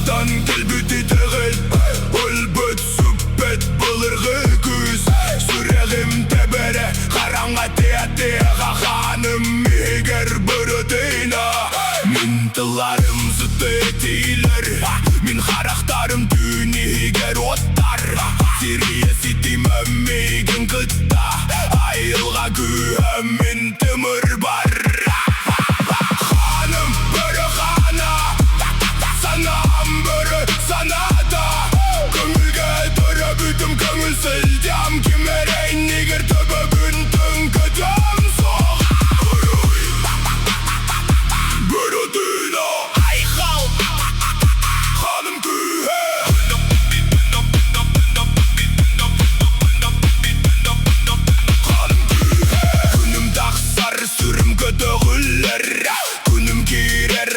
Дан келбүті тігіл Үлбіт сүппет бұлырғы күз Сүрегім тәбірі Қараңға тия-тияға ханым Егер бұрыдыйна Минтыларым зыты етейлер Min харақтарым түні егер оттар Сирия сетімім мейгін қытта Айылға күйім мен тімір бар Ханым бірі хана Санам бірі санада Көңілге тұры бүтім көңіл сілдям Кемерейн егер түбі күн түн күтім соға Бірі дүйна Айқал Ханым күйе Күнім дақсар сүрім көтіғілер Күнім керер